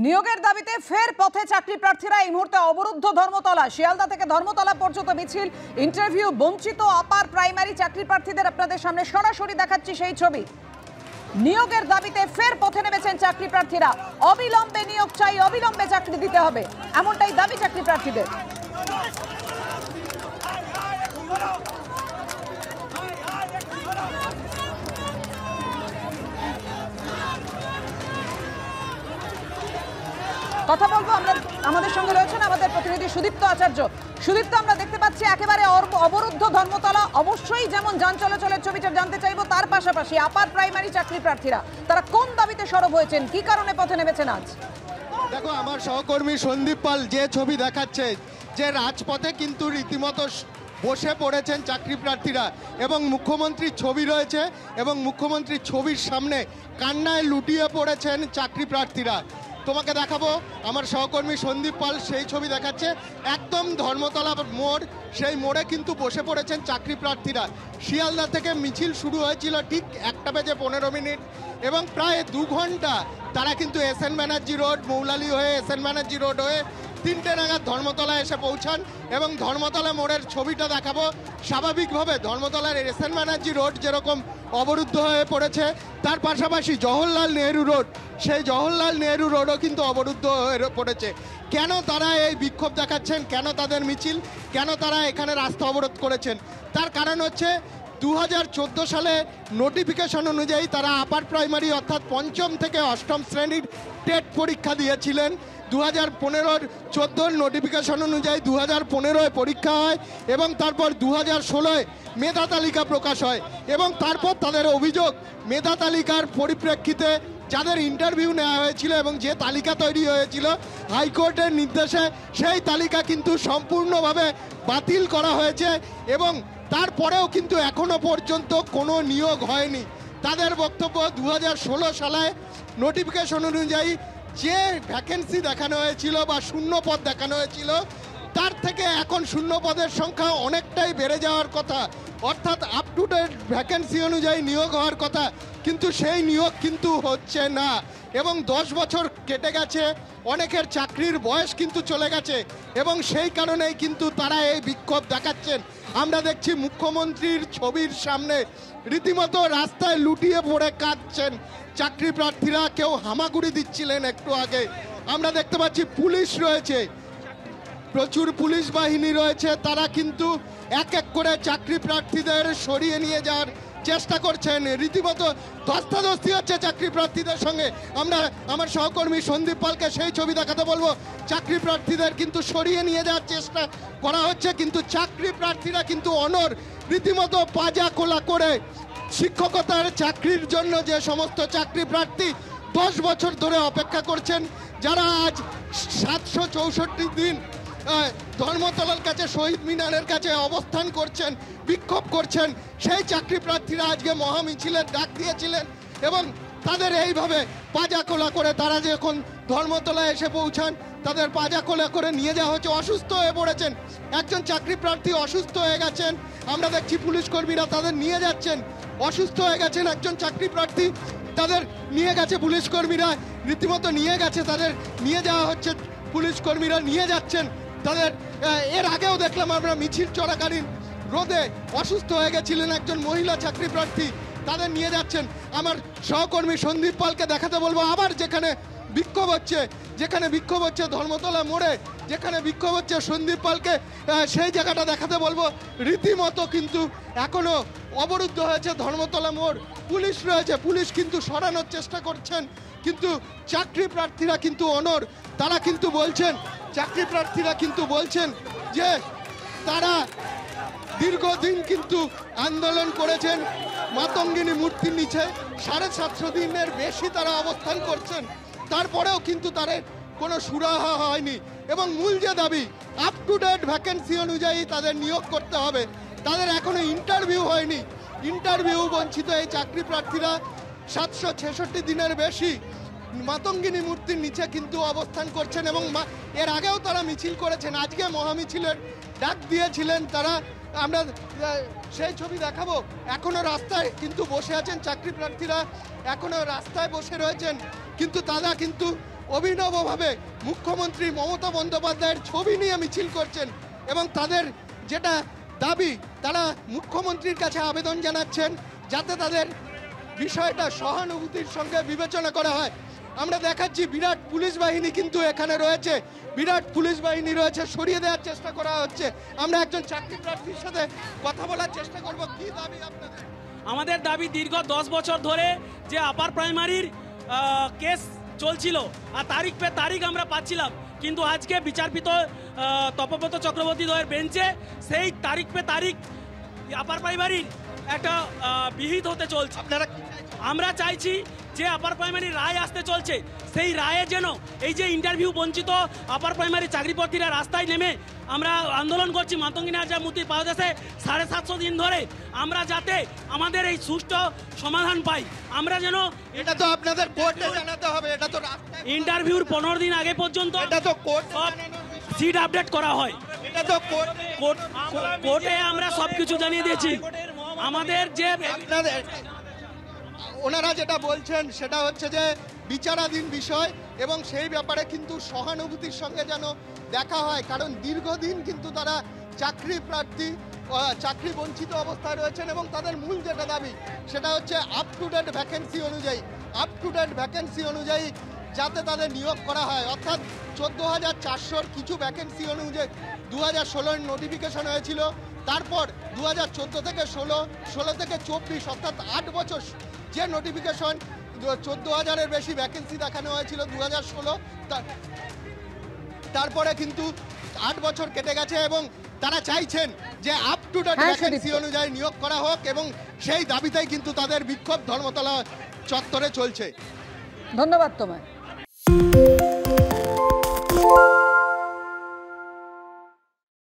নিয়োগের দাবিতে ফের পথে চাকরি প্রার্থীরা এই মুহূর্তে অবরুদ্ধ ধর্মতলা। শিয়ালদা থেকে ধর্মতলা পর্যন্ত মিছিল, ইন্টারভিউ, বঞ্চিত আপার প্রাইমারি চাকরি প্রার্থীদের আপনাদের সামনে সরাসরি দেখাচ্ছি সেই ছবি। নিয়োগের দাবিতে ফের পথে নেমেছেন চাকরি প্রার্থীরা। অবিলম্বে নিয়োগ চাই, অবিলম্বে চাকরি দিতে হবে, এমনটাই দাবি চাকরি প্রার্থীদের। কথা বলবো আমরা, আমাদের সঙ্গে রয়েছেন আমাদের প্রতিনিধি সুদীপ্ত আচার্য। সুদীপ্ত, আমরা দেখতে পাচ্ছি একেবারে অবরুদ্ধ ধর্মতলা। অবশ্যই যেমন যান চলাচলের ছবিটা জানতে চাইবো, তার পাশাপাশি আপার প্রাইমারি চাকরি প্রার্থীরা তারা কোন দাবিতে সরব হয়েছেন, কি কারণে পথে নেমেছেন আজ? দেখো, আমার সহকর্মী সন্দীপ পাল যে ছবি দেখাচ্ছে, যে রাজপথে কিন্তু রীতিমতো বসে পড়েছেন চাকরি প্রার্থীরা এবং মুখ্যমন্ত্রীর ছবি রয়েছে এবং মুখ্যমন্ত্রীর ছবির সামনে কান্নায় লুটিয়ে পড়েছেন চাকরি প্রার্থীরা। তোমাকে দেখাবো, আমার সহকর্মী সন্দীপ পাল সেই ছবি দেখাচ্ছে। একদম ধর্মতলা মোড়, সেই মোড়ে কিন্তু বসে পড়েছেন চাকরি প্রার্থীরা। শিয়ালদা থেকে মিছিল শুরু হয়েছিল ঠিক 1:15 এবং প্রায় 2 ঘন্টা তারা কিন্তু এসএন ব্যানার্জি রোড, মৌলালি হয়ে এসএন ব্যানার্জি রোড হয়ে 3টে নাগাদ ধর্মতলায় এসে পৌঁছান এবং ধর্মতলা মোড়ের ছবিটা দেখাবো। স্বাভাবিকভাবে ধর্মতলার এসএন ব্যানার্জি রোড যেরকম অবরুদ্ধ হয়ে পড়েছে, তার পাশাপাশি জওহরলাল নেহরু রোড, সেই জওহরলাল নেহরু রোডও কিন্তু অবরুদ্ধ হয়ে পড়েছে। কেন তারা এই বিক্ষোভ দেখাচ্ছেন, কেন তাদের মিছিল, কেন তারা এখানে রাস্তা অবরোধ করেছেন, তার কারণ হচ্ছে 2014 সালে নোটিফিকেশন অনুযায়ী তারা আপার প্রাইমারি অর্থাৎ 5ম থেকে 8ম শ্রেণীর টেট পরীক্ষা দিয়েছিলেন। 2015-14 নোটিফিকেশন অনুযায়ী 2015-এ পরীক্ষা হয় এবং তারপর 2016-এ মেধা তালিকা প্রকাশ হয় এবং তারপর তাদের অভিযোগ, মেধা তালিকার পরিপ্রেক্ষিতে যাদের ইন্টারভিউ নেওয়া হয়েছিল এবং যে তালিকা তৈরি হয়েছিল হাইকোর্টের নির্দেশে, সেই তালিকা কিন্তু সম্পূর্ণভাবে বাতিল করা হয়েছে এবং তারপরেও কিন্তু এখনো পর্যন্ত কোনো নিয়োগ হয়নি। তাদের বক্তব্য, 2016 সালে নোটিফিকেশন অনুযায়ী যে ভ্যাকেন্সি দেখানো হয়েছিল বা শূন্য পদ দেখানো হয়েছিল, তার থেকে এখন শূন্য পদের সংখ্যা অনেকটাই বেড়ে যাওয়ার কথা, অর্থাৎ আপ টু ডেট ভ্যাকেন্সি অনুযায়ী নিয়োগ হওয়ার কথা, কিন্তু সেই নিয়োগ কিন্তু হচ্ছে না এবং 10 বছর কেটে গেছে, অনেকের চাকরির বয়স কিন্তু চলে গেছে এবং সেই কারণেই কিন্তু তারা এই বিক্ষোভ দেখাচ্ছেন। আমরা দেখছি মুখ্যমন্ত্রীর ছবির সামনে রীতিমতো রাস্তায় লুটিয়ে পড়ে কাঁদছেন চাকরি প্রার্থীরা। কেউ হামাগুড়ি দিচ্ছিলেন একটু আগে। আমরা দেখতে পাচ্ছি পুলিশ রয়েছে, প্রচুর পুলিশ বাহিনী রয়েছে, তারা কিন্তু এক এক করে চাকরি প্রার্থীদের সরিয়ে নিয়ে যাওয়ার চেষ্টা করছেন। রীতিমতো ধস্তাধস্তি হচ্ছে চাকরি প্রার্থীদের সঙ্গে। আমরা আমার সহকর্মী সন্দীপ পালকে সেই ছবি দেখাতে বলবো। চাকরি প্রার্থীদের কিন্তু সরিয়ে নিয়ে যাওয়ার চেষ্টা করা হচ্ছে, কিন্তু চাকরি প্রার্থীরা কিন্তু অনড়, রীতিমতো পাজা কোলা করে। শিক্ষকতার চাকরির জন্য যে সমস্ত চাকরি প্রার্থী 10 বছর ধরে অপেক্ষা করছেন, যারা আজ 764 দিন ধর্মতলার কাছে, শহীদ মিনারের কাছে অবস্থান করছেন, বিক্ষোভ করছেন, সেই চাকরি প্রার্থীরা আজকে মহামিছিলের ডাক দিয়েছিলেন এবং তাদের এইভাবে পাজা কোলা করে তারা যখন ধর্মতলায় এসে পৌঁছান, তাদের পাজা কোলা করে নিয়ে যাওয়া হচ্ছে। অসুস্থ হয়ে পড়েছেন, একজন চাকরি প্রার্থী অসুস্থ হয়ে গেছেন। আমরা দেখছি পুলিশ কর্মীরা তাদের নিয়ে যাচ্ছেন। অসুস্থ হয়ে গেছেন একজন চাকরি প্রার্থী, তাদের নিয়ে গেছে পুলিশ কর্মীরা, রীতিমতো নিয়ে গেছে, তাদের নিয়ে যাওয়া হচ্ছে, পুলিশ কর্মীরা নিয়ে যাচ্ছেন তাদের। এর আগেও দেখলাম আমরা মিছিল চলাকালীন রোদে অসুস্থ হয়ে গেছিলেন একজন মহিলা চাকরি প্রার্থী, তাদের নিয়ে যাচ্ছেন। আমার সহকর্মী সন্দীপ পালকে দেখাতে বলবো, আবার যেখানে বিক্ষোভ হচ্ছে ধর্মতলা মোড়ে, যেখানে বিক্ষোভ হচ্ছে, সন্দীপ পালকে সেই জায়গাটা দেখাতে বলবো। রীতিমতো কিন্তু এখনো অবরুদ্ধ হয়েছে ধর্মতলা মোড়, পুলিশ রয়েছে, পুলিশ কিন্তু সরানোর চেষ্টা করছেন, কিন্তু চাকরি প্রার্থীরা কিন্তু অনড়। তারা কিন্তু বলছেন, চাকরি প্রার্থীরা কিন্তু বলছেন যে তারা দীর্ঘদিন কিন্তু আন্দোলন করেছেন মাতঙ্গিনী মূর্তির নিচে, 750 দিনের বেশি তারা অবস্থান করছেন, তারপরেও কিন্তু তাদের কোনো সুরাহা হয়নি এবং মূল যে দাবি, আপ টু ডেট ভ্যাকেন্সি অনুযায়ী তাদের নিয়োগ করতে হবে, তাদের এখনো ইন্টারভিউ হয়নি। ইন্টারভিউ বঞ্চিত এই চাকরি প্রার্থীরা 766 দিনের বেশি মাতঙ্গিনী মূর্তির নিচে কিন্তু অবস্থান করছেন এবং এর আগেও তারা মিছিল করেছেন, আজকে মহামিছিলের ডাক দিয়েছিলেন তারা। আমরা সেই ছবি দেখাবো। এখনো রাস্তায় কিন্তু বসে আছেন চাকরি প্রার্থীরা, এখনো রাস্তায় বসে রয়েছেন, কিন্তু তারা কিন্তু অভিনবভাবে মুখ্যমন্ত্রী মমতা বন্দ্যোপাধ্যায়ের ছবি নিয়ে মিছিল করছেন এবং তাদের যেটা দাবি, তারা মুখ্যমন্ত্রীর কাছে আবেদন জানাচ্ছেন যাতে তাদের বিষয়টা সহানুভূতির সঙ্গে বিবেচনা করা হয়। আমরা দেখাচ্ছি বিরাট পুলিশ বাহিনী কিন্তু এখানে রয়েছে, বিরাট পুলিশ বাহিনী রয়েছে, সরিয়ে দেওয়ার চেষ্টা করা হচ্ছে। আমরা একজন চাকরি প্রার্থীর সাথে কথা বলার চেষ্টা করব। কি দাবি আপনাদের? আমাদের দাবি দীর্ঘ 10 বছর ধরে যে আপার প্রাইমারির কেস চলছিল আর তারিখ পে তারিখ আমরা পাচ্ছিলাম, কিন্তু আজকে বিচারপীঠ তপব্রত চক্রবর্তী দ্বয়ের বেঞ্চে সেই তারিখ পে তারিখ আপার প্রাইমারির একটা বিহিত হতে চলছে। আপনারা আমরা চাইছি যে আপার প্রাইমারি রায় আসতে চলছে, সেই রায়ে যেন এই যে ইন্টারভিউ বঞ্চিত আপার প্রাইমারি চাকরি প্রার্থীরা রাস্তায় নেমে আমরা আন্দোলন করছি মাতঙ্গিনী হাজরা মূর্তির পাদদেশে 750 দিন ধরে, আমরা যাতে আমাদের এই সুষ্ঠু সমাধান পাই। আমরা যেন এটা তো আপনাদের কোর্টে জানাতে হবে, এটা তো রাস্তায় ইন্টারভিউর 15 দিন আগে পর্যন্ত এটা তো কোর্ট সিট আপডেট করা হয়। এটা তো কোর্টে আমরা সবকিছু জানিয়ে দিয়েছি। আমাদের যে আপনাদের ওনারা যেটা বলছেন সেটা হচ্ছে যে বিচারাধীন বিষয় এবং সেই ব্যাপারে কিন্তু সহানুভূতির সঙ্গে যেন দেখা হয়, কারণ দীর্ঘদিন কিন্তু তারা চাকরি প্রার্থী, চাকরি বঞ্চিত অবস্থায় রয়েছেন এবং তাদের মূল যেটা দাবি সেটা হচ্ছে আপ টু ডেট ভ্যাকেন্সি অনুযায়ী যাতে তাদের নিয়োগ করা হয়। অর্থাৎ 14,400 কিছু ভ্যাকেন্সি অনুযায়ী 2016 নোটিফিকেশন হয়েছিল, তারপর 2014 থেকে 16 থেকে 24 অর্থাৎ 8 বছর যে নোটিফিকেশন 14,000-এর বেশি ভ্যাকেন্সি দেখানো হয়েছিল 2016, তারপরে কিন্তু 8 বছর কেটে গেছে এবং তারা চাইছেন যে আপ টু ডেট ভ্যাকেন্সি অনুযায়ী নিয়োগ করা হোক এবং সেই দাবিতেই কিন্তু তাদের বিক্ষোভ ধর্মতলা চত্বরে চলছে। ধন্যবাদ তোমায়।